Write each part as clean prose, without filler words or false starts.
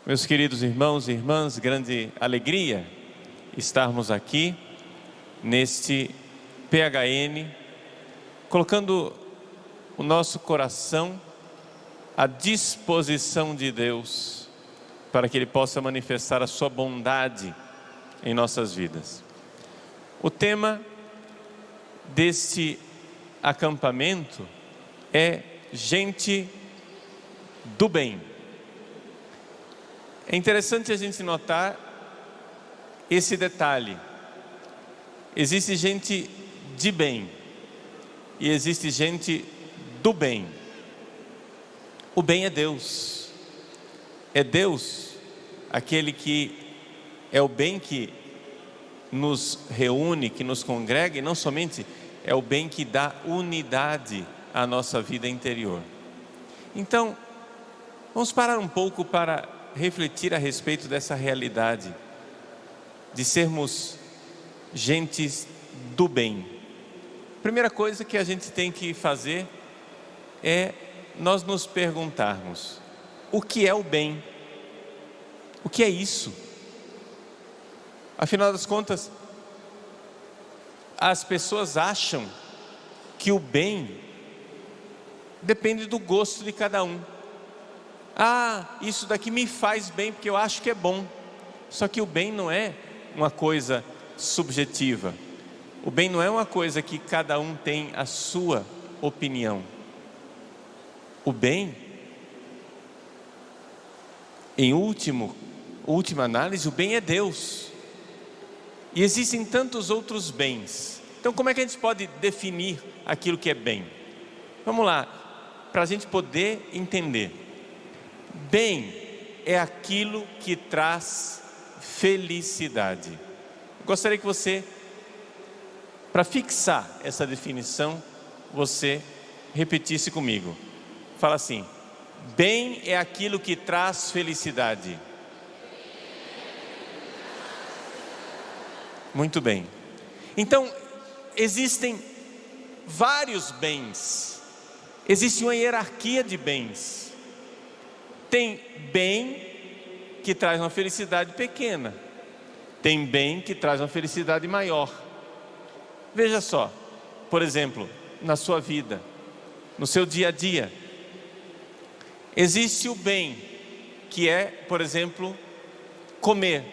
Meus queridos irmãos e irmãs, grande alegria estarmos aqui neste PHN, colocando o nosso coração à disposição de Deus, para que Ele possa manifestar a sua bondade em nossas vidas. O tema deste acampamento é gente do bem. É interessante a gente notar esse detalhe. Existe gente de bem e existe gente do bem. O bem é Deus. É Deus aquele que é o bem que nos reúne, que nos congrega, e não somente é o bem que dá unidade à nossa vida interior. Então, vamos parar um pouco para refletir a respeito dessa realidade de sermos gentes do bem. Primeira coisa que a gente tem que fazer é nós nos perguntarmos: o que é o bem? O que é isso? Afinal das contas, as pessoas acham que o bem depende do gosto de cada um. Ah, isso daqui me faz bem porque eu acho que é bom. Só que o bem não é uma coisa subjetiva. O bem não é uma coisa que cada um tem a sua opinião. O bem, em última análise, o bem é Deus. E existem tantos outros bens. Então como é que a gente pode definir aquilo que é bem? Vamos lá, para a gente poder entender. Bem é aquilo que traz felicidade. Gostaria que você, para fixar essa definição, você repetisse comigo. Fala assim: bem é aquilo que traz felicidade. Muito bem. Então, existem vários bens. Existe uma hierarquia de bens. Tem bem que traz uma felicidade pequena. Tem bem que traz uma felicidade maior. Veja só, por exemplo, na sua vida, no seu dia a dia, existe o bem que é, por exemplo, comer.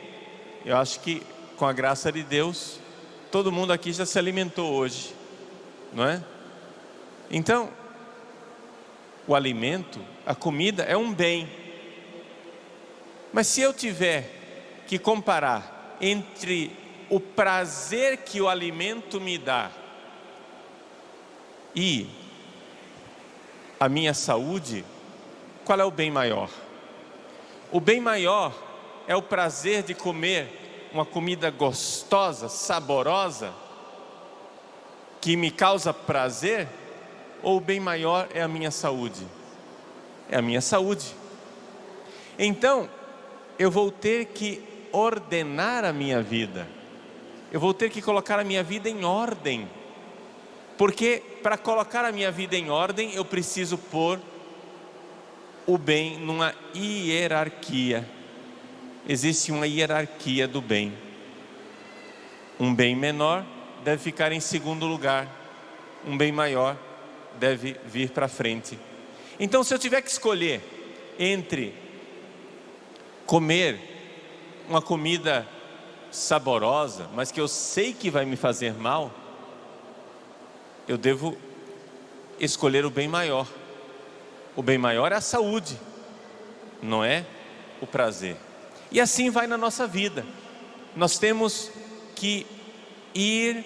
Eu acho que com a graça de Deus, todo mundo aqui já se alimentou hoje, não é? Então, o alimento, a comida é um bem. Mas se eu tiver que comparar entre o prazer que o alimento me dá e a minha saúde, qual é o bem maior? O bem maior é o prazer de comer uma comida gostosa, saborosa, que me causa prazer? Ou o bem maior é a minha saúde? É a minha saúde. Então, eu vou ter que ordenar a minha vida. Eu vou ter que colocar a minha vida em ordem. Porque para colocar a minha vida em ordem, eu preciso pôr o bem numa hierarquia. Existe uma hierarquia do bem. Um bem menor deve ficar em segundo lugar. Um bem maior deve vir para frente. Então, se eu tiver que escolher entre comer uma comida saborosa, mas que eu sei que vai me fazer mal, eu devo escolher o bem maior. O bem maior é a saúde, não é o prazer. E assim vai na nossa vida. Nós temos que ir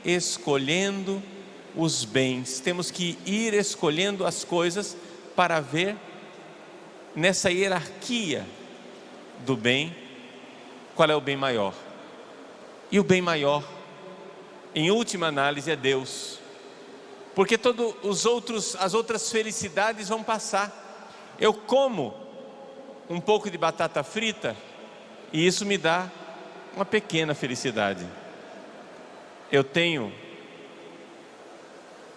escolhendo os bens, temos que ir escolhendo as coisas para ver nessa hierarquia do bem, qual é o bem maior. E o bem maior, em última análise, é Deus. Porque as outras felicidades vão passar. Eu como um pouco de batata frita e isso me dá uma pequena felicidade. Eu tenho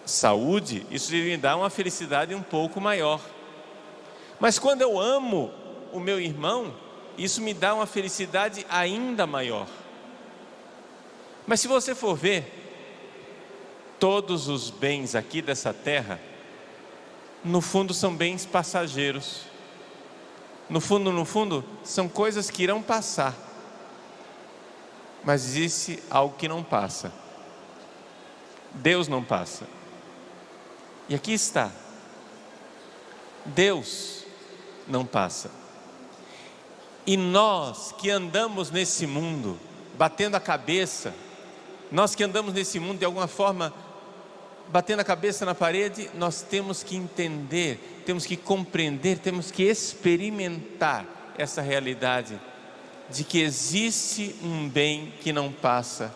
saúde, isso me dá uma felicidade um pouco maior. Mas quando eu amo o meu irmão, isso me dá uma felicidade ainda maior. Mas se você for ver, todos os bens aqui dessa terra, no fundo são bens passageiros. No fundo, são coisas que irão passar. Mas existe algo que não passa. Deus não passa. E aqui está. Deus não passa. E nós que andamos nesse mundo, batendo a cabeça, nós que andamos nesse mundo de alguma forma, batendo a cabeça na parede, nós temos que entender, temos que compreender, temos que experimentar essa realidade de que existe um bem que não passa,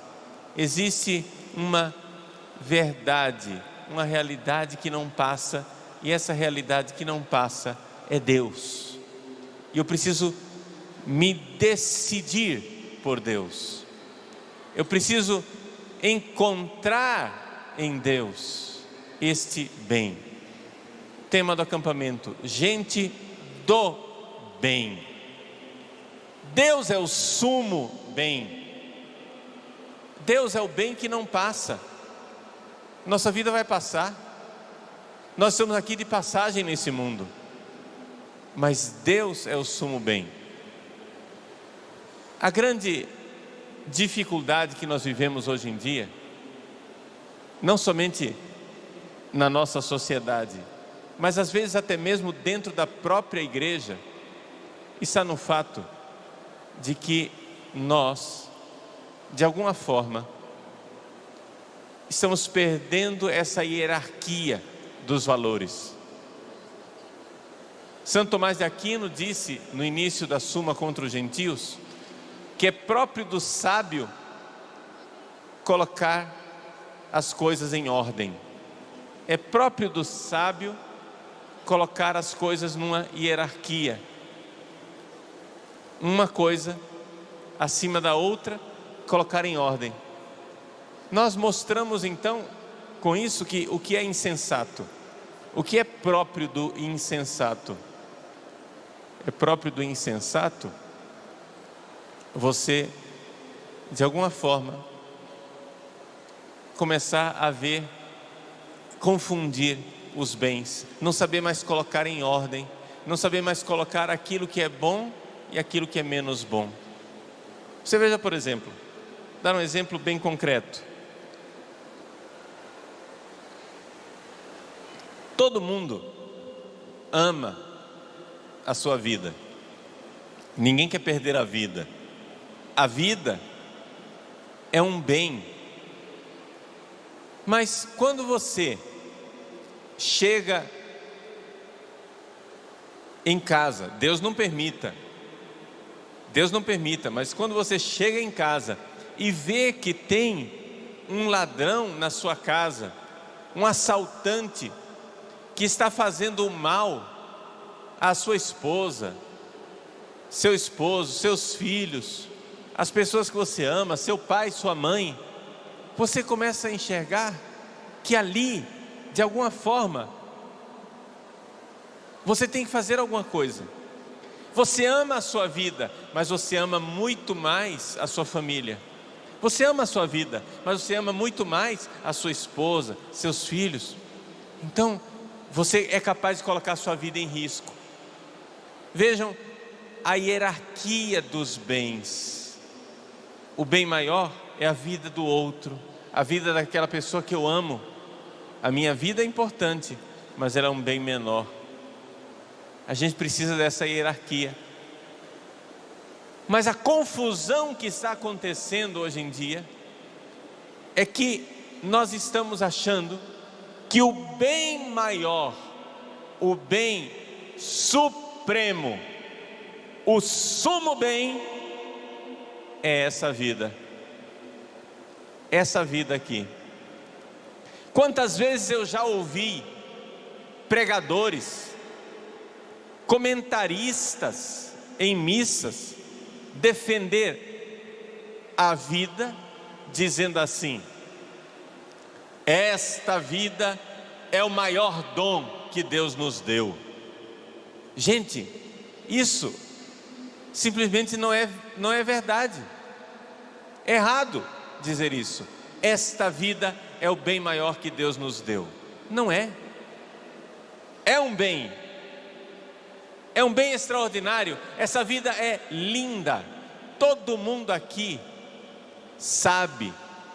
existe uma verdade, uma realidade que não passa, e essa realidade que não passa é Deus. E eu preciso me decidir por Deus. Eu preciso encontrar em Deus este bem. Tema do acampamento: gente do bem. Deus é o sumo bem. Deus é o bem que não passa. Nossa vida vai passar. Nós estamos aqui de passagem nesse mundo. Mas Deus é o sumo bem. A grande dificuldade que nós vivemos hoje em dia, não somente na nossa sociedade, mas às vezes até mesmo dentro da própria igreja, está no fato de que nós, de alguma forma, estamos perdendo essa hierarquia dos valores. Santo Tomás de Aquino disse no início da Suma contra os Gentios que é próprio do sábio colocar as coisas em ordem. É próprio do sábio colocar as coisas numa hierarquia. Uma coisa acima da outra, colocar em ordem. Nós mostramos então com isso que o que é insensato, o que é próprio do insensato. É próprio do insensato você, de alguma forma, começar a ver, confundir os bens, não saber mais colocar em ordem, não saber mais colocar aquilo que é bom e aquilo que é menos bom. Você veja, por exemplo, dar um exemplo bem concreto. Todo mundo ama a sua vida. Ninguém quer perder a vida. A vida é um bem. Mas quando você chega em casa, Deus não permita, mas quando você chega em casa e vê que tem um ladrão na sua casa, um assaltante que está fazendo mal à sua esposa, seu esposo, seus filhos, as pessoas que você ama, seu pai, sua mãe, você começa a enxergar que ali, de alguma forma, você tem que fazer alguma coisa. Você ama a sua vida, mas você ama muito mais a sua família. Você ama a sua vida, mas você ama muito mais a sua esposa, seus filhos. Então, você é capaz de colocar a sua vida em risco. Vejam a hierarquia dos bens. O bem maior é a vida do outro, a vida daquela pessoa que eu amo. A minha vida é importante, mas ela é um bem menor. A gente precisa dessa hierarquia. Mas a confusão que está acontecendo hoje em dia é que nós estamos achando que o bem maior, o bem supremo, o sumo bem é essa vida aqui. Quantas vezes eu já ouvi pregadores, comentaristas em missas defender a vida dizendo assim: esta vida é o maior dom que Deus nos deu. Gente, isso Simplesmente não é verdade. É errado dizer isso. Esta vida é o bem maior que Deus nos deu. Não é. É um bem. É um bem extraordinário. Essa vida é linda. Todo mundo aqui sabe.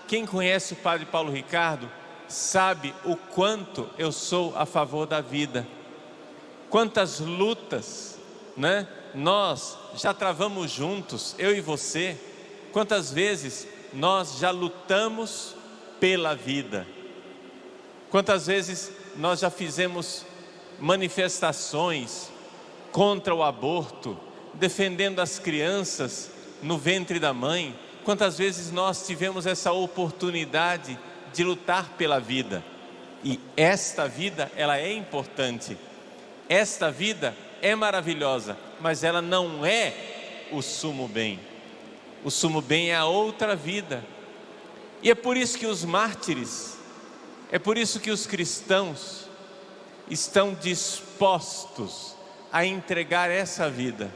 Quem conhece o Padre Paulo Ricardo sabe o quanto eu sou a favor da vida. Quantas lutas, né? Nós já travamos juntos, eu e você. Quantas vezes nós já lutamos pela vida? Quantas vezes nós já fizemos manifestações contra o aborto, defendendo as crianças no ventre da mãe? Quantas vezes nós tivemos essa oportunidade de lutar pela vida? E esta vida, ela é importante. Esta vida é maravilhosa, mas ela não é o sumo bem. O sumo bem é a outra vida. E é por isso que os mártires, é por isso que os cristãos estão dispostos a entregar essa vida.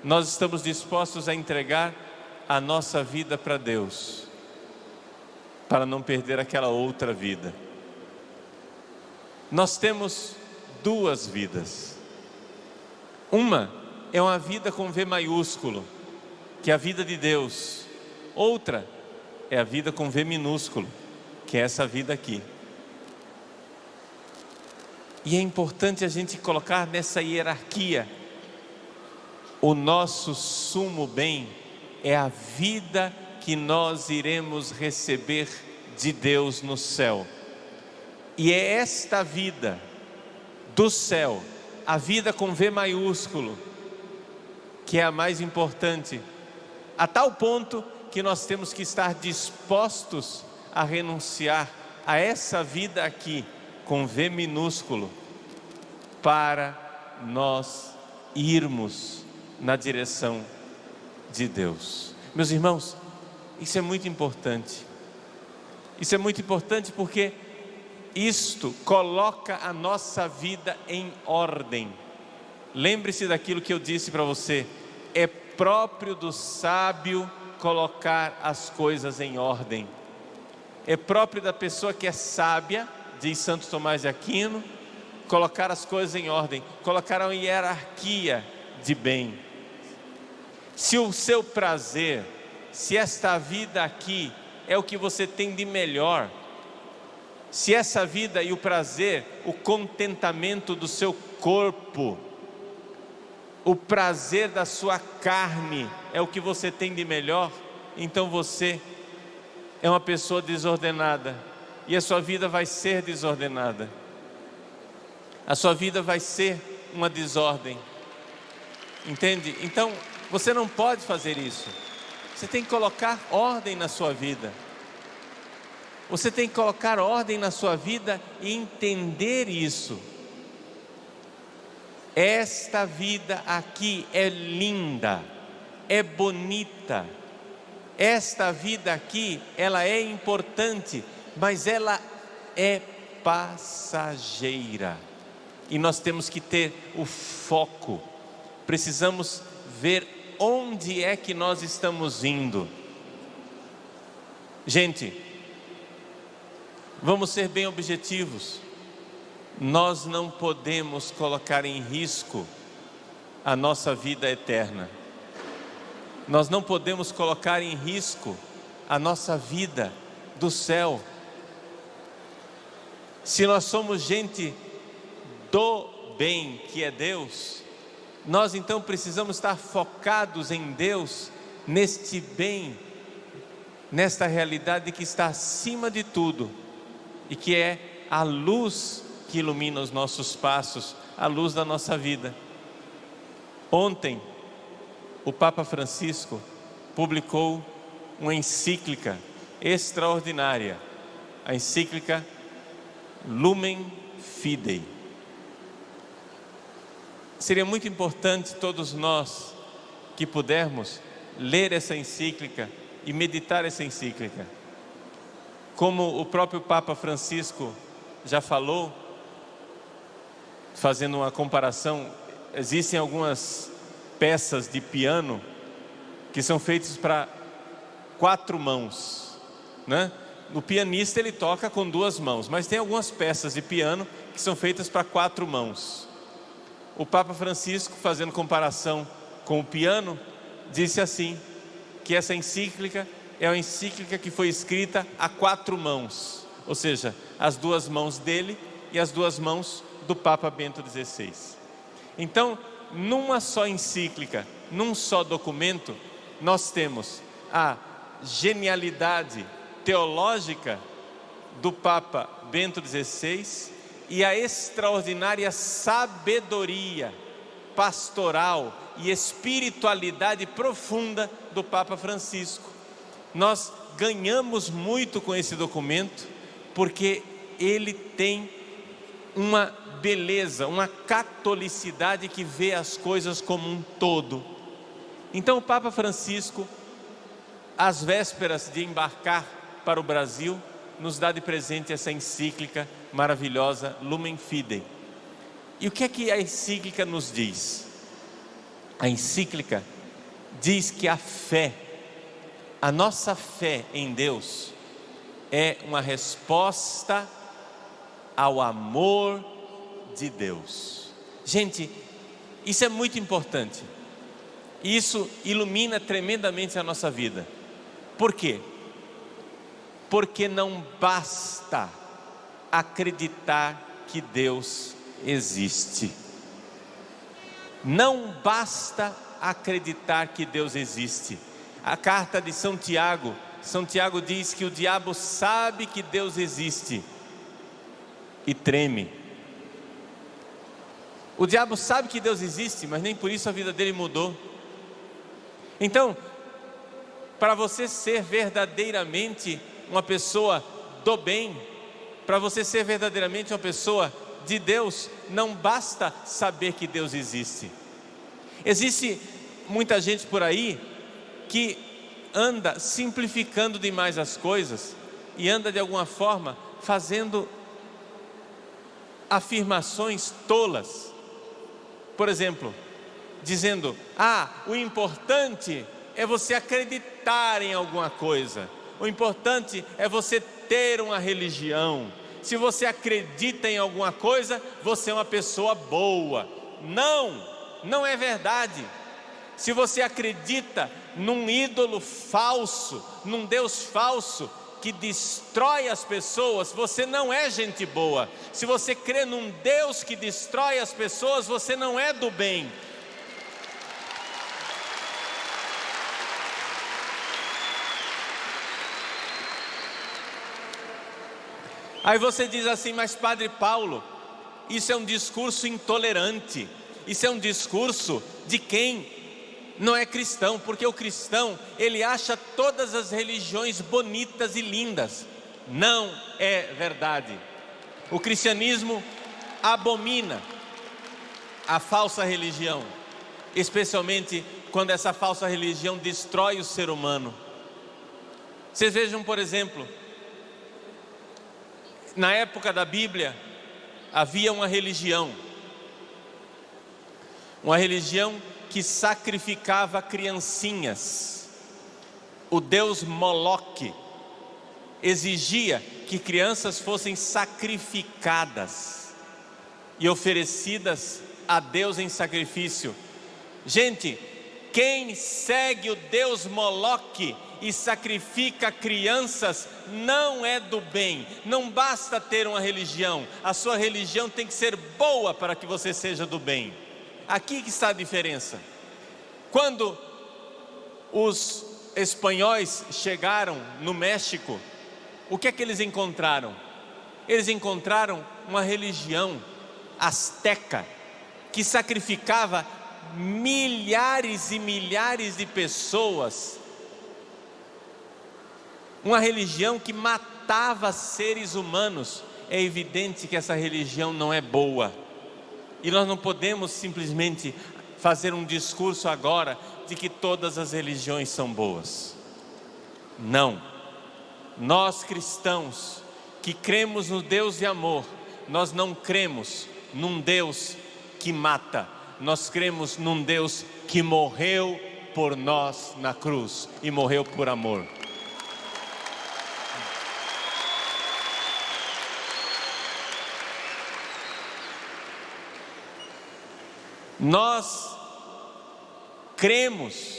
Nós estamos dispostos a entregar a nossa vida para Deus, para não perder aquela outra vida. Nós temos duas vidas. Uma é uma vida com V maiúsculo, que é a vida de Deus. Outra é a vida com V minúsculo, que é essa vida aqui. E é importante a gente colocar nessa hierarquia. O nosso sumo bem é a vida que nós iremos receber de Deus no céu. E é esta vida do céu, a vida com V maiúsculo, que é a mais importante, a tal ponto que nós temos que estar dispostos a renunciar a essa vida aqui, com V minúsculo, para nós irmos na direção de Deus. Meus irmãos, isso é muito importante. Isso é muito importante porque isto coloca a nossa vida em ordem. Lembre-se daquilo que eu disse para você. É próprio do sábio colocar as coisas em ordem. É próprio da pessoa que é sábia, diz Santo Tomás de Aquino, colocar as coisas em ordem, colocar uma hierarquia de bem. Se o seu prazer, se esta vida aqui é o que você tem de melhor, se essa vida e o prazer, o contentamento do seu corpo, o prazer da sua carne é o que você tem de melhor, então você é uma pessoa desordenada e a sua vida vai ser desordenada. A sua vida vai ser uma desordem. Entende? Então, você não pode fazer isso. Você tem que colocar ordem na sua vida. Você tem que colocar ordem na sua vida e entender isso. Esta vida aqui é linda, é bonita. Esta vida aqui, ela é importante, mas ela é passageira. E nós temos que ter o foco. Precisamos ver onde é que nós estamos indo. Gente, vamos ser bem objetivos. Nós não podemos colocar em risco a nossa vida eterna. Nós não podemos colocar em risco a nossa vida do céu. Se nós somos gente do bem, que é Deus, nós então precisamos estar focados em Deus, neste bem, nesta realidade que está acima de tudo e que é a luz que ilumina os nossos passos, a luz da nossa vida. Ontem, o Papa Francisco publicou uma encíclica extraordinária, a encíclica Lumen Fidei. Seria muito importante todos nós que pudermos ler essa encíclica e meditar essa encíclica. Como o próprio Papa Francisco já falou, fazendo uma comparação, existem algumas peças de piano que são feitas para 4 mãos, né? O pianista ele toca com 2 mãos, mas tem algumas peças de piano que são feitas para 4 mãos. O Papa Francisco, fazendo comparação com o piano, disse assim, que essa encíclica é uma encíclica que foi escrita a 4 mãos, ou seja, as 2 mãos dele e as 2 mãos do Papa Bento XVI. Então, numa só encíclica, num só documento, nós temos a genialidade teológica do Papa Bento XVI e a extraordinária sabedoria pastoral e espiritualidade profunda do Papa Francisco. Nós ganhamos muito com esse documento, porque ele tem uma beleza, uma catolicidade que vê as coisas como um todo. Então o Papa Francisco, às vésperas de embarcar para o Brasil, nos dá de presente essa encíclica maravilhosa, Lumen Fidei. E o que é que a encíclica nos diz? A encíclica diz que a fé, a nossa fé em Deus, é uma resposta ao amor de Deus. Gente, isso é muito importante. Isso ilumina tremendamente a nossa vida. Por quê? Porque não basta acreditar que Deus existe. Não basta acreditar que Deus existe. A carta de São Tiago diz que o diabo sabe que Deus existe e treme. O diabo sabe que Deus existe, mas nem por isso a vida dele mudou. Então, para você ser verdadeiramente uma pessoa do bem, para você ser verdadeiramente uma pessoa de Deus, não basta saber que Deus existe. Existe muita gente por aí que anda simplificando demais as coisas e anda de alguma forma fazendo afirmações tolas. Por exemplo, dizendo: o importante é você acreditar em alguma coisa, o importante é você ter uma religião. Se você acredita em alguma coisa, você é uma pessoa boa. Não é verdade. Se você acredita num ídolo falso, num Deus falso que destrói as pessoas, você não é gente boa. Se você crê num Deus que destrói as pessoas, você não é do bem. Aí você diz assim: mas Padre Paulo, isso é um discurso intolerante, isso é um discurso de quem não é cristão, porque o cristão, ele acha todas as religiões bonitas e lindas. Não é verdade. O cristianismo abomina a falsa religião, especialmente quando essa falsa religião destrói o ser humano. Vocês vejam, por exemplo, na época da Bíblia, havia uma religião que sacrificava criancinhas. O deus Moloque exigia que crianças fossem sacrificadas e oferecidas a Deus em sacrifício. Gente, quem segue o deus Moloque e sacrifica crianças não é do bem. Não basta ter uma religião, a sua religião tem que ser boa para que você seja do bem. Aqui que está a diferença. Quando os espanhóis chegaram no México, o que é que eles encontraram? Eles encontraram uma religião asteca que sacrificava milhares e milhares de pessoas. Uma religião que matava seres humanos. É evidente que essa religião não é boa. E nós não podemos simplesmente fazer um discurso agora de que todas as religiões são boas. Não. Nós cristãos que cremos no Deus de amor, nós não cremos num Deus que mata. nós cremos num Deus que morreu por nós na cruz e morreu por amor. Nós cremos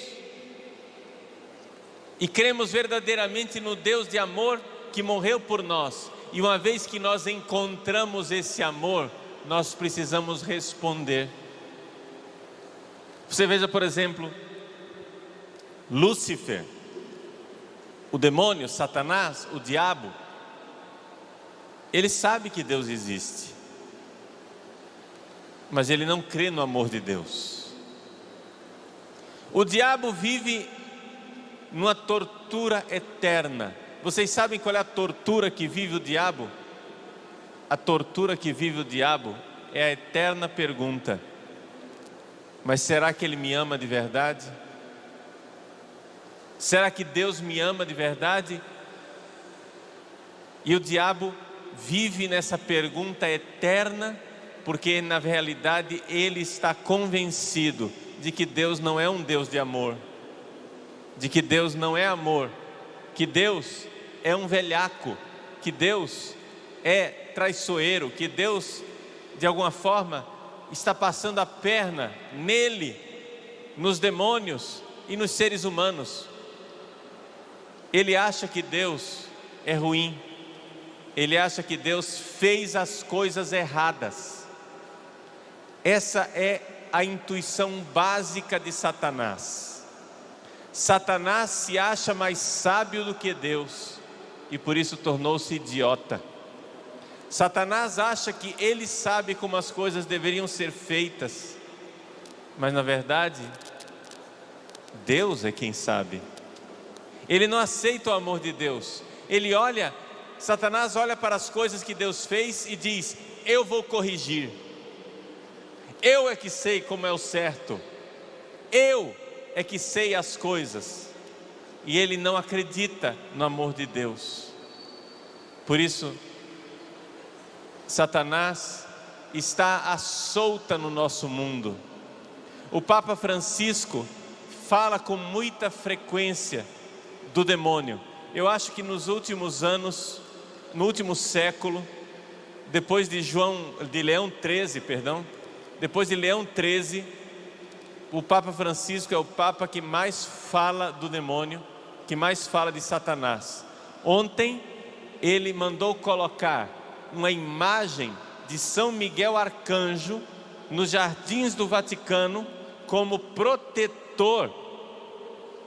e cremos verdadeiramente no Deus de amor que morreu por nós. E uma vez que nós encontramos esse amor, nós precisamos responder. Você veja, por exemplo, Lúcifer, o demônio, Satanás, o diabo. Ele sabe que Deus existe, mas ele não crê no amor de Deus. O diabo vive numa tortura eterna. Vocês sabem qual é a tortura que vive o diabo? A tortura que vive o diabo é a eterna pergunta: mas será que ele me ama de verdade? Será que Deus me ama de verdade? E o diabo vive nessa pergunta eterna, porque na realidade ele está convencido de que Deus não é um Deus de amor, de que Deus não é amor, que Deus é um velhaco, que Deus é traiçoeiro, que Deus de alguma forma está passando a perna nele, nos demônios e nos seres humanos. Ele acha que Deus é ruim, ele acha que Deus fez as coisas erradas. Essa é a intuição básica de Satanás. Satanás se acha mais sábio do que Deus e por isso tornou-se idiota. Satanás acha que ele sabe como as coisas deveriam ser feitas, mas na verdade Deus é quem sabe. Ele não aceita o amor de Deus. Satanás olha para as coisas que Deus fez e diz: eu vou corrigir, eu é que sei como é o certo, eu é que sei as coisas. E ele não acredita no amor de Deus. Por isso Satanás está à solta no nosso mundo. O Papa Francisco fala com muita frequência do demônio. Eu acho que nos últimos anos, no último século, depois de Leão XIII, o Papa Francisco é o Papa que mais fala do demônio, que mais fala de Satanás. Ontem ele mandou colocar uma imagem de São Miguel Arcanjo nos jardins do Vaticano como protetor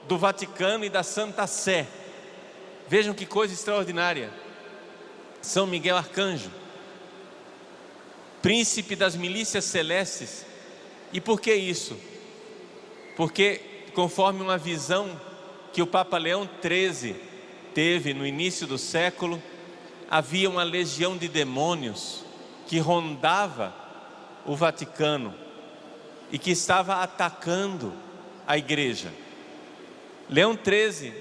do Vaticano e da Santa Sé. Vejam que coisa extraordinária. São Miguel Arcanjo, príncipe das milícias celestes. E por que isso? Porque conforme uma visão que o Papa Leão XIII teve no início do século, havia uma legião de demônios que rondava o Vaticano e que estava atacando a igreja. Leão XIII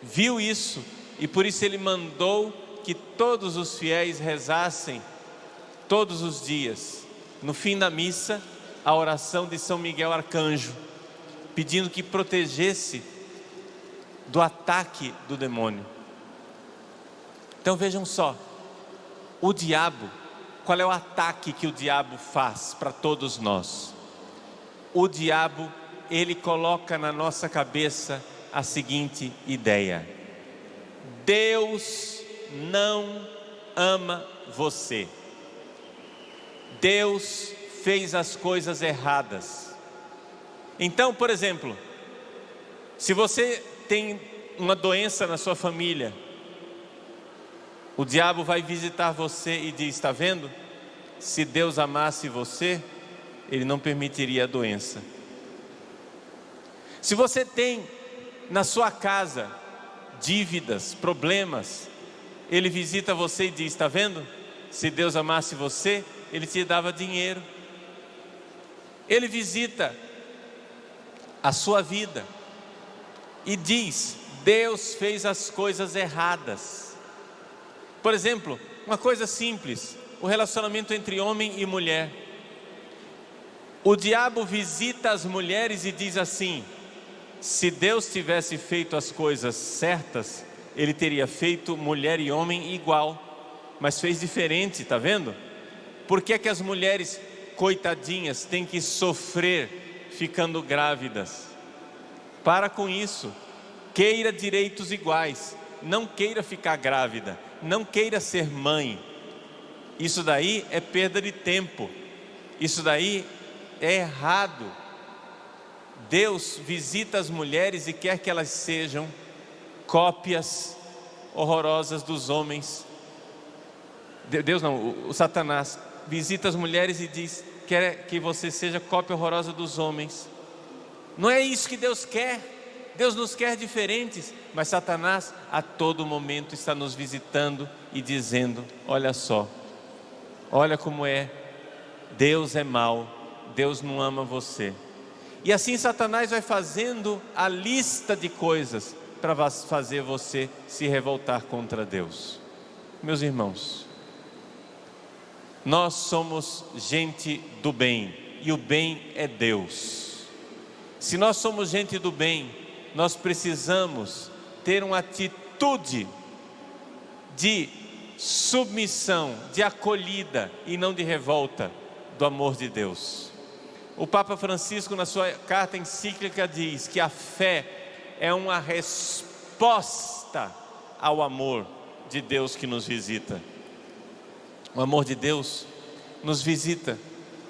viu isso e por isso ele mandou que todos os fiéis rezassem todos os dias, no fim da missa, a oração de São Miguel Arcanjo, pedindo que protegesse do ataque do demônio. Então vejam só, o diabo, qual é o ataque que o diabo faz para todos nós? O diabo, ele coloca na nossa cabeça a seguinte ideia: Deus não ama você. Deus fez as coisas erradas. Então, por exemplo, se você tem uma doença na sua família, o diabo vai visitar você e diz: está vendo? Se Deus amasse você, Ele não permitiria a doença. Se você tem na sua casa dívidas, problemas, Ele visita você e diz: está vendo? Se Deus amasse você, Ele te dava dinheiro. Ele visita a sua vida e diz: Deus fez as coisas erradas. Por exemplo, uma coisa simples, o relacionamento entre homem e mulher. O diabo visita as mulheres e diz assim: se Deus tivesse feito as coisas certas, Ele teria feito mulher e homem igual, mas fez diferente, tá vendo? Por que que as mulheres, coitadinhas, têm que sofrer ficando grávidas? Para com isso. Queira direitos iguais, não queira ficar grávida, não queira ser mãe. Isso daí é perda de tempo, isso daí é errado. Deus visita as mulheres e quer que elas sejam cópias horrorosas dos homens. Deus não, o Satanás visita as mulheres e diz: quer que você seja cópia horrorosa dos homens. Não é isso que Deus quer. Deus nos quer diferentes, mas Satanás a todo momento está nos visitando e dizendo: olha só, olha como é, Deus é mau, Deus não ama você. E assim Satanás vai fazendo a lista de coisas para fazer você se revoltar contra Deus. Meus irmãos, nós somos gente do bem, e o bem é Deus. Se nós somos gente do bem, nós precisamos ter uma atitude de submissão, de acolhida e não de revolta do amor de Deus. O Papa Francisco, na sua carta encíclica, diz que a fé é uma resposta ao amor de Deus que nos visita. O amor de Deus nos visita,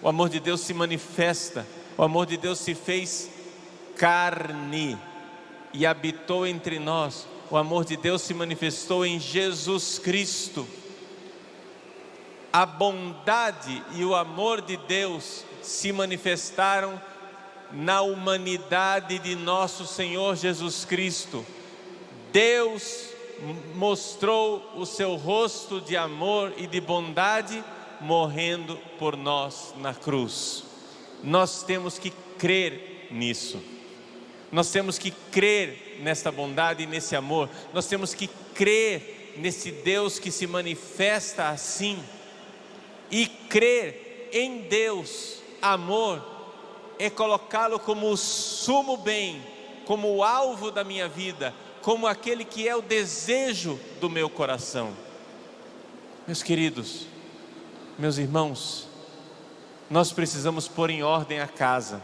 o amor de Deus se manifesta, o amor de Deus se fez carne e habitou entre nós. O amor de Deus se manifestou em Jesus Cristo. A bondade e o amor de Deus se manifestaram na humanidade de nosso Senhor Jesus Cristo. Deus mostrou o seu rosto de amor e de bondade morrendo por nós na cruz. Nós temos que crer nisso. Nós temos que crer nesta bondade e nesse amor. Nós temos que crer nesse Deus que se manifesta assim. E crer em Deus, amor, é colocá-lo como o sumo bem, como o alvo da minha vida, como aquele que é o desejo do meu coração. Meus queridos, meus irmãos, nós precisamos pôr em ordem a casa.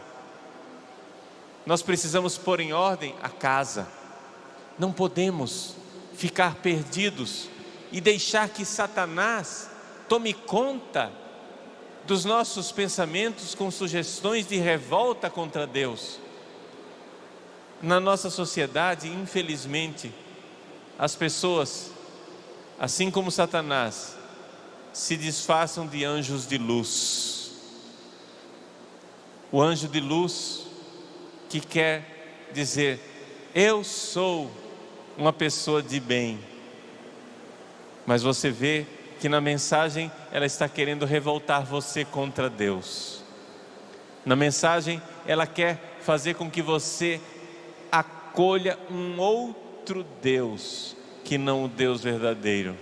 Nós precisamos pôr em ordem a casa. Não podemos ficar perdidos e deixar que Satanás tome conta dos nossos pensamentos com sugestões de revolta contra Deus. Na nossa sociedade, infelizmente, as pessoas, assim como Satanás, se disfarçam de anjos de luz. O anjo de luz que quer dizer: eu sou uma pessoa de bem. Mas você vê que na mensagem ela está querendo revoltar você contra Deus. Na mensagem ela quer fazer com que você acolha um outro Deus, que não o Deus verdadeiro.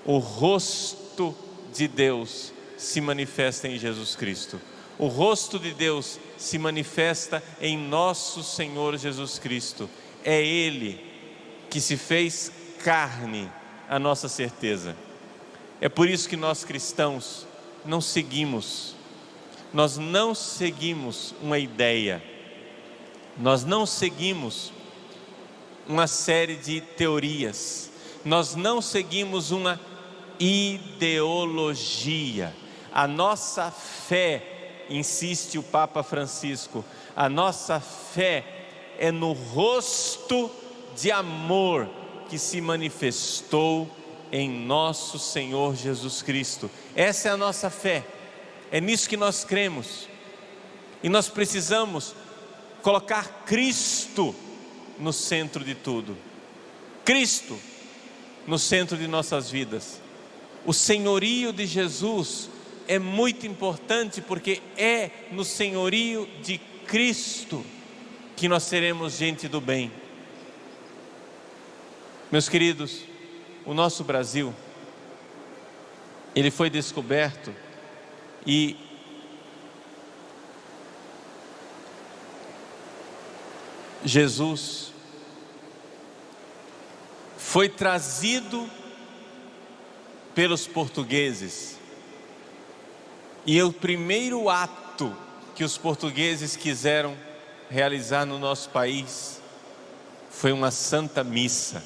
O rosto de Deus se manifesta em Jesus Cristo. O rosto de Deus se manifesta em nosso Senhor Jesus Cristo. É Ele que se fez carne, a nossa certeza. É por isso que nós cristãos nós não seguimos uma ideia, nós não seguimos uma série de teorias, nós não seguimos uma ideologia. A nossa fé, insiste o Papa Francisco, a nossa fé é no rosto de amor que se manifestou em nosso Senhor Jesus Cristo. Essa é a nossa fé, é nisso que nós cremos. E nós precisamos colocar Cristo no centro de tudo. Cristo no centro de nossas vidas. O senhorio de Jesus é muito importante, porque é no senhorio de Cristo que nós seremos gente do bem. Meus queridos, o nosso Brasil, ele foi descoberto e Jesus foi trazido pelos portugueses, e o primeiro ato que os portugueses quiseram realizar no nosso país foi uma santa missa,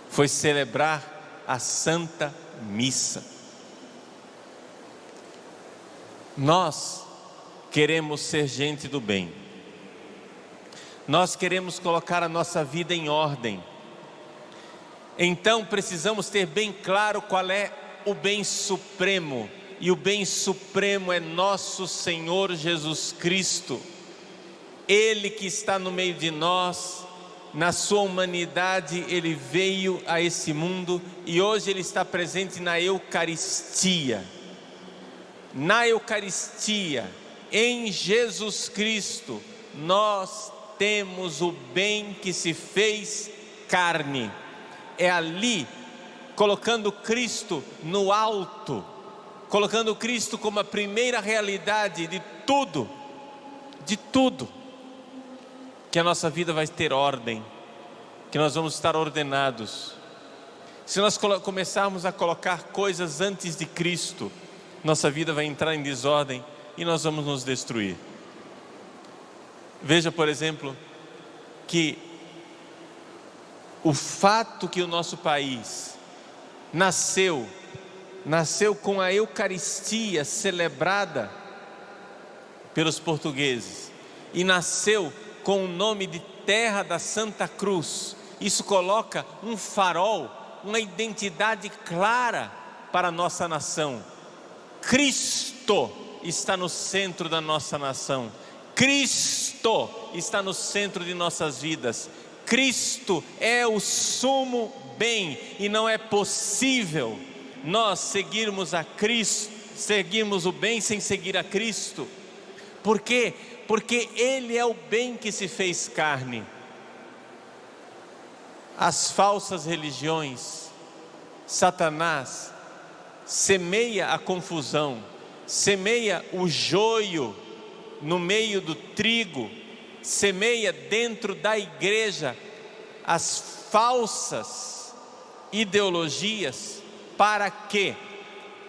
foi celebrar a Santa Missa. Nós queremos ser gente do bem, nós queremos colocar a nossa vida em ordem, então precisamos ter bem claro qual é o bem supremo, e o bem supremo é nosso Senhor Jesus Cristo, Ele que está no meio de nós. Na sua humanidade Ele veio a esse mundo, e hoje Ele está presente na Eucaristia. Na Eucaristia, em Jesus Cristo, nós temos o bem que se fez carne. É ali, colocando Cristo no alto, colocando Cristo como a primeira realidade de tudo, que a nossa vida vai ter ordem, que nós vamos estar ordenados. Se nós começarmos a colocar coisas antes de Cristo, nossa vida vai entrar em desordem e nós vamos nos destruir. Veja, por exemplo, que o fato que o nosso país nasceu com a Eucaristia celebrada pelos portugueses, e nasceu com o nome de Terra da Santa Cruz. Isso coloca um farol, uma identidade clara para a nossa nação. Cristo está no centro da nossa nação, Cristo está no centro de nossas vidas, Cristo é o sumo bem, e não é possível nós seguirmos a Cristo, seguirmos o bem sem seguir a Cristo. Por quê? Porque Ele é o bem que se fez carne. As falsas religiões, Satanás semeia a confusão, semeia o joio no meio do trigo, semeia dentro da igreja as falsas ideologias. Para quê?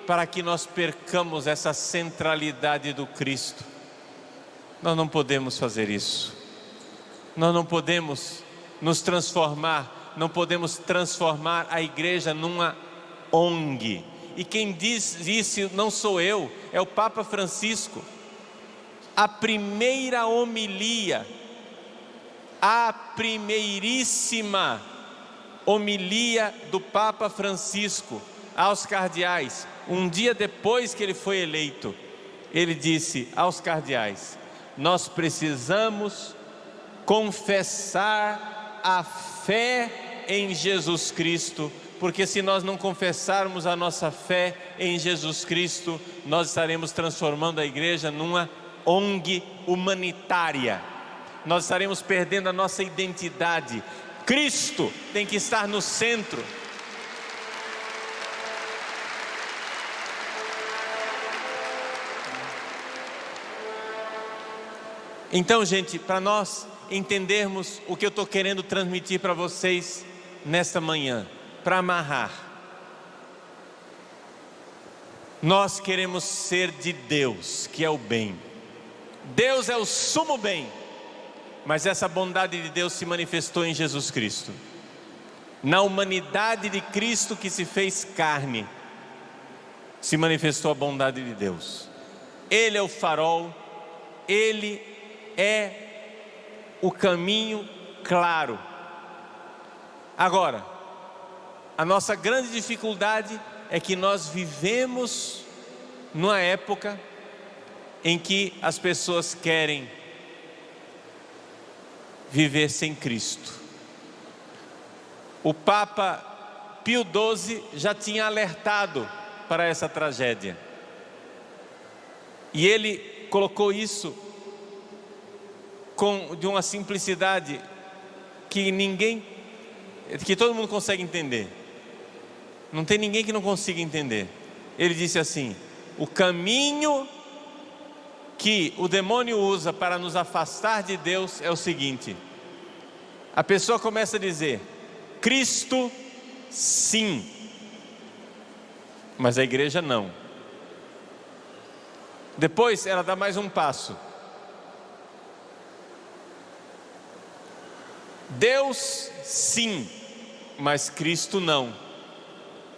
Para que nós percamos essa centralidade do Cristo. Nós não podemos fazer isso. Nós não podemos nos transformar, não podemos transformar a igreja numa ONG. E quem diz isso não sou eu, é o Papa Francisco. A primeira homilia, a primeiríssima homilia do Papa Francisco aos cardeais, um dia depois que ele foi eleito, ele disse aos cardeais: nós precisamos confessar a fé em Jesus Cristo, porque se nós não confessarmos a nossa fé em Jesus Cristo, nós estaremos transformando a igreja numa ONG humanitária, nós estaremos perdendo a nossa identidade. Cristo tem que estar no centro. Então, gente, para nós entendermos o que eu estou querendo transmitir para vocês nesta manhã, para amarrar, nós queremos ser de Deus, que é o bem. Deus é o sumo bem, mas essa bondade de Deus se manifestou em Jesus Cristo. Na humanidade de Cristo que se fez carne, se manifestou a bondade de Deus. Ele é o farol, Ele é o caminho claro. Agora, a nossa grande dificuldade é que nós vivemos numa época em que as pessoas querem viver sem Cristo. O Papa Pio XII já tinha alertado para essa tragédia, e ele colocou isso de uma simplicidade que todo mundo consegue entender. Não tem ninguém que não consiga entender. Ele disse assim: o caminho que o demônio usa para nos afastar de Deus é o seguinte: a pessoa começa a dizer, Cristo sim, mas a igreja não. Depois ela dá mais um passo, Deus sim, mas Cristo não.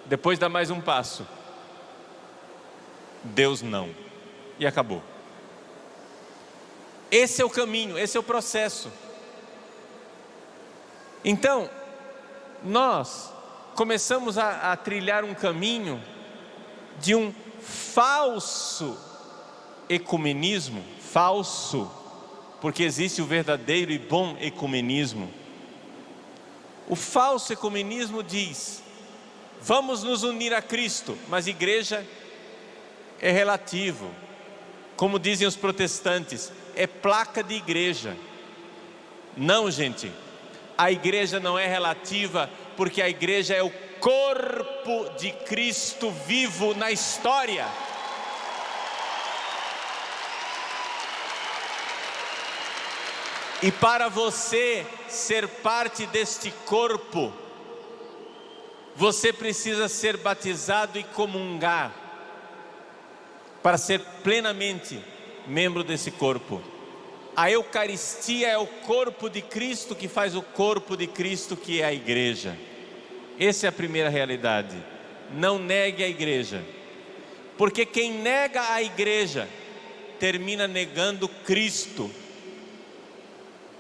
Depois dá mais um passo, Deus não. E acabou. Esse é o caminho, esse é o processo. Então, nós começamos a trilhar um caminho de um falso ecumenismo, falso, porque existe o verdadeiro e bom ecumenismo. O falso ecumenismo diz, vamos nos unir a Cristo, mas igreja é relativo. Como dizem os protestantes, é placa de igreja. Não, gente, a igreja não é relativa, porque a igreja é o corpo de Cristo vivo na história. E para você ser parte deste corpo, você precisa ser batizado e comungar, para ser plenamente membro desse corpo. A Eucaristia é o corpo de Cristo que faz o corpo de Cristo, que é a igreja. Essa é a primeira realidade. Não negue a igreja, porque quem nega a igreja termina negando Cristo.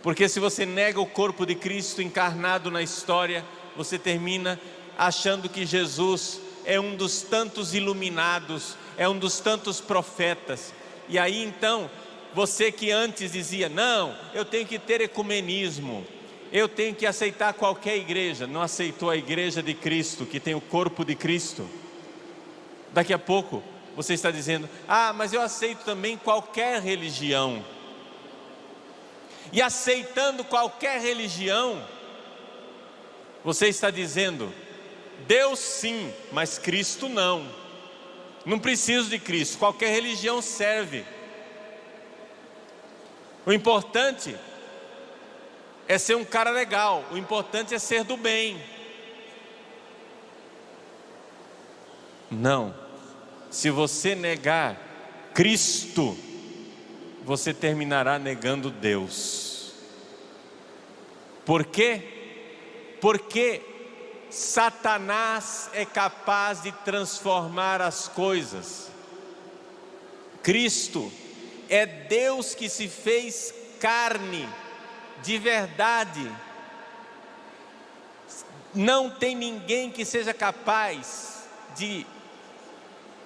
Porque se você nega o corpo de Cristo encarnado na história, você termina achando que Jesus é um dos tantos iluminados, é um dos tantos profetas. E aí então, você que antes dizia, não, eu tenho que ter ecumenismo, eu tenho que aceitar qualquer igreja, não aceitou a igreja de Cristo, que tem o corpo de Cristo. Daqui a pouco, você está dizendo, mas eu aceito também qualquer religião. E aceitando qualquer religião, você está dizendo, Deus sim, mas Cristo não. Não preciso de Cristo, qualquer religião serve. O importante é ser um cara legal, o importante é ser do bem. Não, se você negar Cristo, você terminará negando Deus. Por quê? Porque Satanás é capaz de transformar as coisas. Cristo é Deus que se fez carne, de verdade. Não tem ninguém que seja capaz de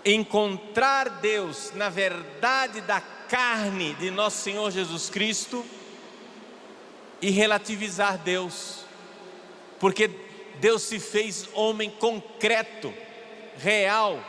encontrar Deus na verdade da carne de nosso Senhor Jesus Cristo e relativizar Deus, porque Deus se fez homem concreto, real,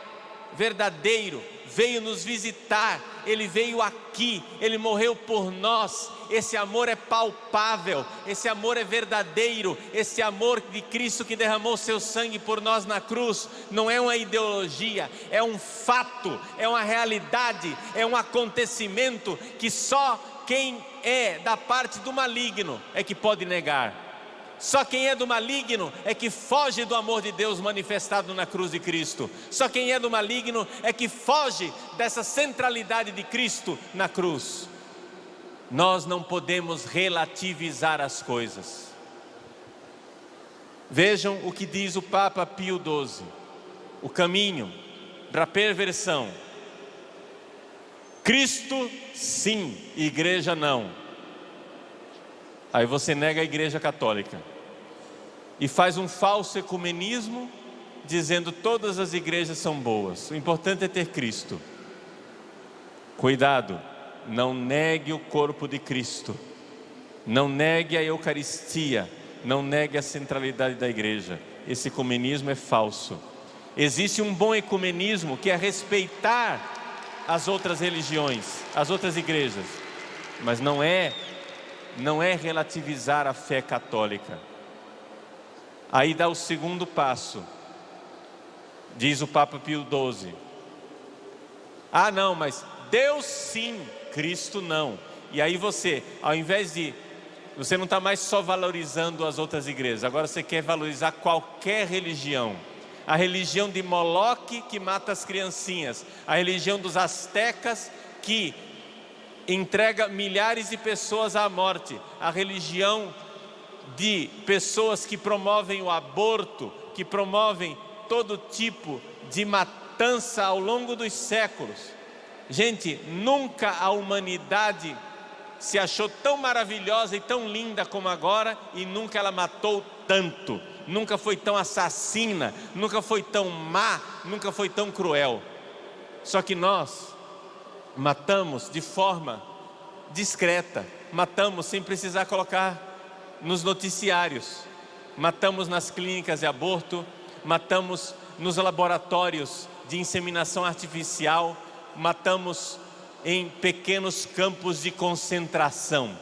verdadeiro, veio nos visitar, Ele veio aqui, Ele morreu por nós. Esse amor é palpável, esse amor é verdadeiro, esse amor de Cristo que derramou seu sangue por nós na cruz, não é uma ideologia, é um fato, é uma realidade, é um acontecimento que só quem é da parte do maligno é que pode negar. Só quem é do maligno é que foge do amor de Deus manifestado na cruz de Cristo. Só quem é do maligno é que foge dessa centralidade de Cristo na cruz. Nós não podemos relativizar as coisas. Vejam o que diz o Papa Pio XII. O caminho da perversão. Cristo sim, igreja não. Aí você nega a igreja católica e faz um falso ecumenismo, dizendo todas as igrejas são boas, o importante é ter Cristo. Cuidado, não negue o corpo de Cristo, não negue a Eucaristia, não negue a centralidade da igreja. Esse ecumenismo é falso. Existe um bom ecumenismo, que é respeitar as outras religiões, as outras igrejas, mas não é relativizar a fé católica. Aí dá o segundo passo, diz o Papa Pio XII. Não, mas Deus sim, Cristo não. E aí você, ao invés de... Você não está mais só valorizando as outras igrejas, agora você quer valorizar qualquer religião. A religião de Moloque, que mata as criancinhas. A religião dos astecas, que entrega milhares de pessoas à morte. A religião de pessoas que promovem o aborto, que promovem todo tipo de matança ao longo dos séculos. Gente, nunca a humanidade se achou tão maravilhosa e tão linda como agora, e nunca ela matou tanto, nunca foi tão assassina, nunca foi tão má, nunca foi tão cruel. Só que nós matamos de forma discreta, matamos sem precisar colocar nos noticiários, matamos nas clínicas de aborto, matamos nos laboratórios de inseminação artificial, matamos em pequenos campos de concentração,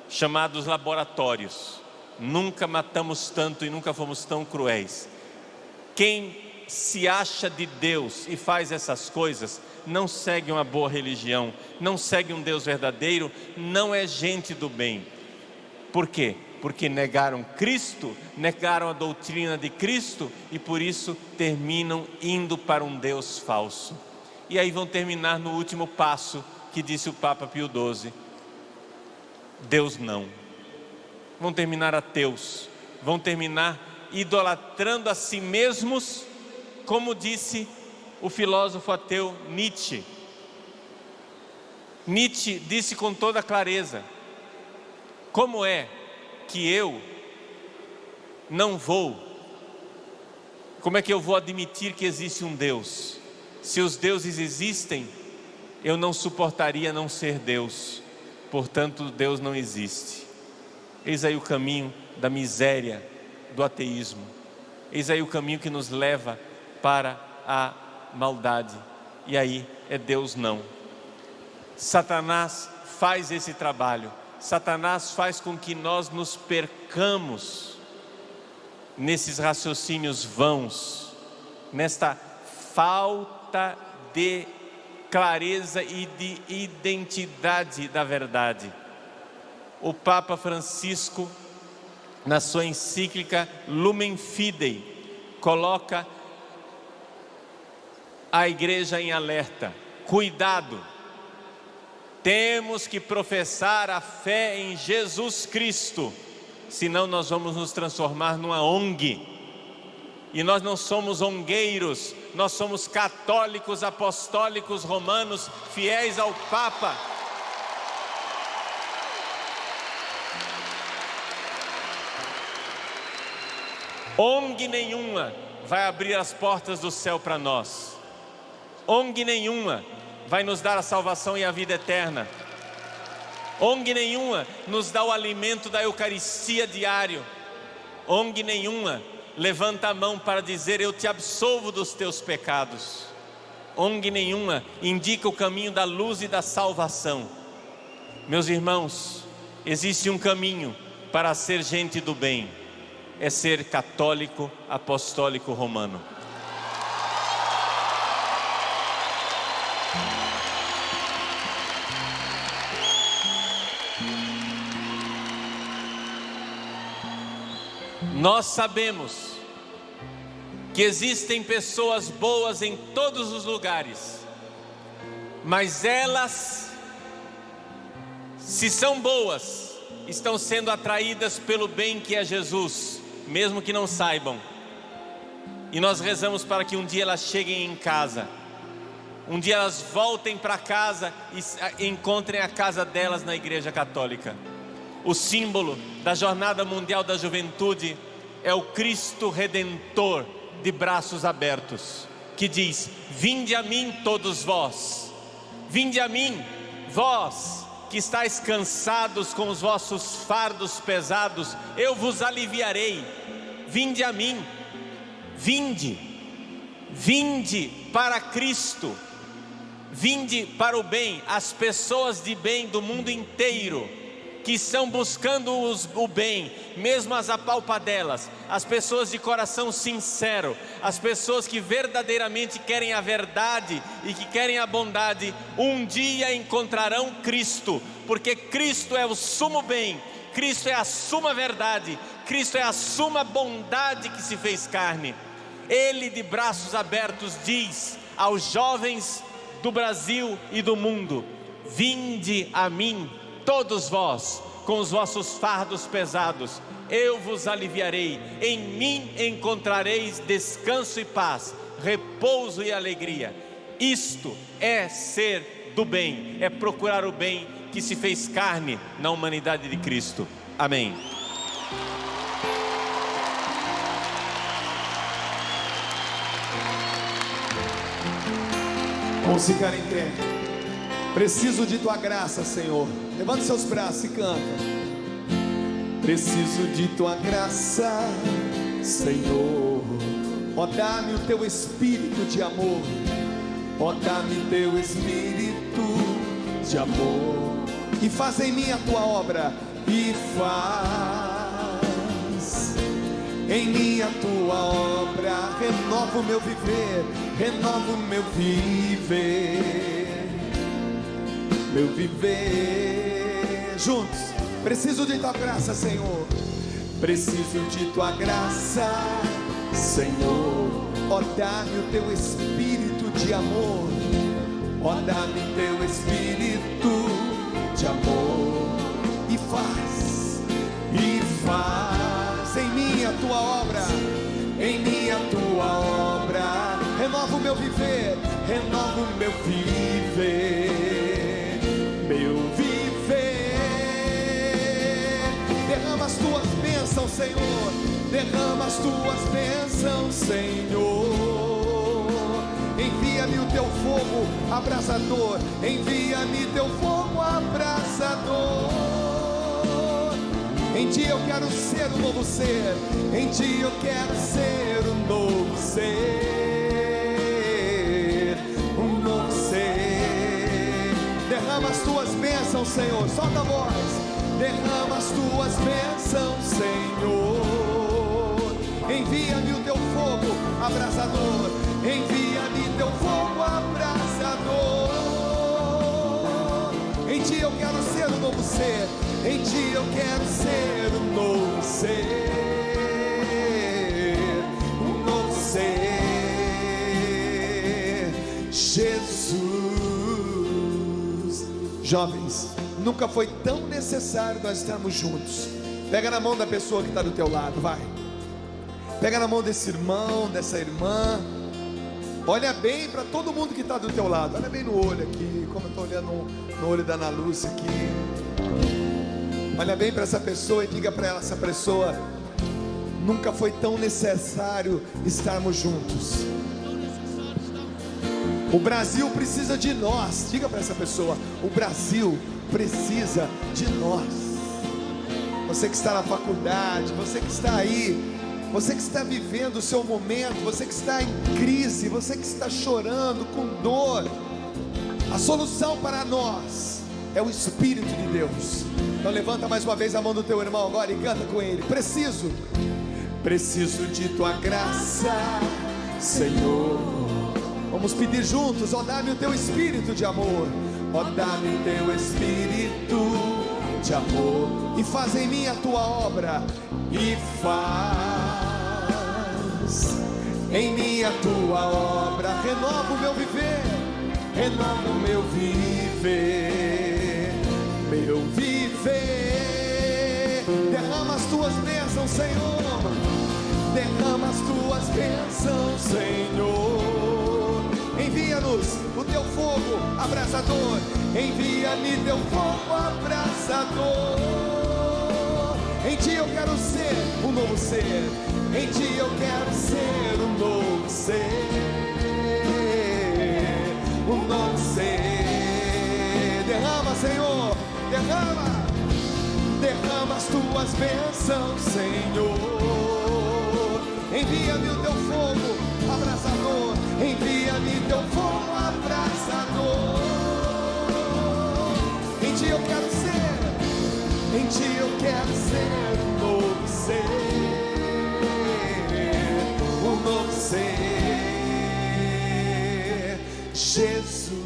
chamados laboratórios. Nunca matamos tanto e nunca fomos tão cruéis. Quem se acha de Deus e faz essas coisas, não segue uma boa religião, não segue um Deus verdadeiro, não é gente do bem. Por quê? Porque negaram Cristo, negaram a doutrina de Cristo e por isso terminam indo para um Deus falso. E aí vão terminar no último passo que disse o Papa Pio XII: Deus não. Vão terminar ateus, vão terminar idolatrando a si mesmos, como disse o filósofo ateu Nietzsche. Nietzsche disse com toda clareza: como é que eu não vou, como é que eu vou admitir que existe um Deus? Se os deuses existem, eu não suportaria não ser Deus, portanto Deus não existe. Eis aí o caminho da miséria do ateísmo, eis aí o caminho que nos leva para a maldade, e aí é Deus não. Satanás faz esse trabalho, Satanás faz com que nós nos percamos nesses raciocínios vãos, nesta falta de clareza e de identidade da verdade. O Papa Francisco, na sua encíclica Lumen Fidei, coloca a igreja em alerta: cuidado, temos que professar a fé em Jesus Cristo, senão nós vamos nos transformar numa ONG. E nós não somos ongueiros, nós somos católicos, apostólicos, romanos, fiéis ao Papa. ONG nenhuma vai abrir as portas do céu para nós. ONG nenhuma vai nos dar a salvação e a vida eterna. ONG nenhuma nos dá o alimento da Eucaristia diário. ONG nenhuma levanta a mão para dizer: eu te absolvo dos teus pecados. ONG nenhuma indica o caminho da luz e da salvação. Meus irmãos, existe um caminho para ser gente do bem: é ser católico, apostólico, romano. Nós sabemos que existem pessoas boas em todos os lugares, mas elas, se são boas, estão sendo atraídas pelo bem que é Jesus, mesmo que não saibam. E nós rezamos para que um dia elas cheguem em casa, um dia elas voltem para casa e encontrem a casa delas na Igreja Católica. O símbolo da Jornada Mundial da Juventude é o Cristo Redentor de braços abertos, que diz: vinde a mim todos vós, vinde a mim, vós que estáis cansados com os vossos fardos pesados, eu vos aliviarei. Vinde a mim, vinde, vinde para Cristo, vinde para o bem. As pessoas de bem do mundo inteiro que estão buscando o bem, mesmo as apalpadelas, as pessoas de coração sincero, as pessoas que verdadeiramente querem a verdade e que querem a bondade, um dia encontrarão Cristo, porque Cristo é o sumo bem, Cristo é a suma verdade, Cristo é a suma bondade que se fez carne. Ele, de braços abertos, diz aos jovens do Brasil e do mundo: vinde a mim, todos vós, com os vossos fardos pesados, eu vos aliviarei, em mim encontrareis descanso e paz, repouso e alegria. Isto é ser do bem, é procurar o bem que se fez carne na humanidade de Cristo. Amém. Vamos ficar em pé. Preciso de tua graça, Senhor. Levante seus braços e canta. Preciso de tua graça, Senhor. Ó, dá-me o teu espírito de amor. Ó, dá-me teu espírito de amor. E faz em mim a tua obra. E faz em mim a tua obra. Renova o meu viver. Renova o meu viver. Meu viver. Juntos. Preciso de tua graça, Senhor. Preciso de tua graça, Senhor. Ó, dá-me o teu espírito de amor. Ó, dá-me teu espírito de amor. E faz em mim a tua obra. Em mim a tua obra. Renova o meu viver. Renova o meu viver. Meu viver. Derrama as tuas bênçãos, Senhor. Derrama as tuas bênçãos, Senhor. Envia-me o teu fogo abrasador. Envia-me teu fogo abrasador. Em ti eu quero ser um novo ser. Em ti eu quero ser um novo ser. Um novo ser. Derrama as tuas bênçãos, Senhor. Solta a voz. Derrama as tuas bênçãos, Senhor. Envia-me o teu fogo abrasador. Envia-me teu fogo abrasador. Em ti eu quero ser um novo ser. Em ti eu quero ser um novo ser. Um novo ser. Jesus. Jovens, nunca foi tão necessário nós estarmos juntos. Pega na mão da pessoa que está do teu lado, vai. Pega na mão desse irmão, dessa irmã. Olha bem para todo mundo que está do teu lado. Olha bem no olho aqui, como eu estou olhando no olho da Ana Lúcia aqui. Olha bem para essa pessoa e diga para ela, essa pessoa: nunca foi tão necessário estarmos juntos. O Brasil precisa de nós. Diga para essa pessoa: o Brasil precisa de nós. Você que está na faculdade, você que está aí, você que está vivendo o seu momento, você que está em crise, você que está chorando com dor, a solução para nós é o Espírito de Deus. Então levanta mais uma vez a mão do teu irmão agora e canta com ele. Preciso de tua graça, Senhor. Vamos pedir juntos. Ó, dá-me o teu espírito de amor. Ó, dá-me o teu espírito de amor. E faz em mim a tua obra. E faz em mim a tua obra. Renova o meu viver. Renova o meu viver. Meu viver. Derrama as tuas bênçãos, Senhor. Derrama as tuas bênçãos, Senhor. Envia-nos o teu fogo abrasador. Envia-me teu fogo abrasador. Em ti eu quero ser um novo ser. Em ti eu quero ser um novo ser. Um novo ser. Derrama, Senhor. Derrama. Derrama as tuas bênçãos, Senhor. Envia-me o teu fogo abrasador. Envia-me teu fogo abrasador. Em ti eu quero ser. Em ti eu quero ser um novo ser, um novo ser, Jesus.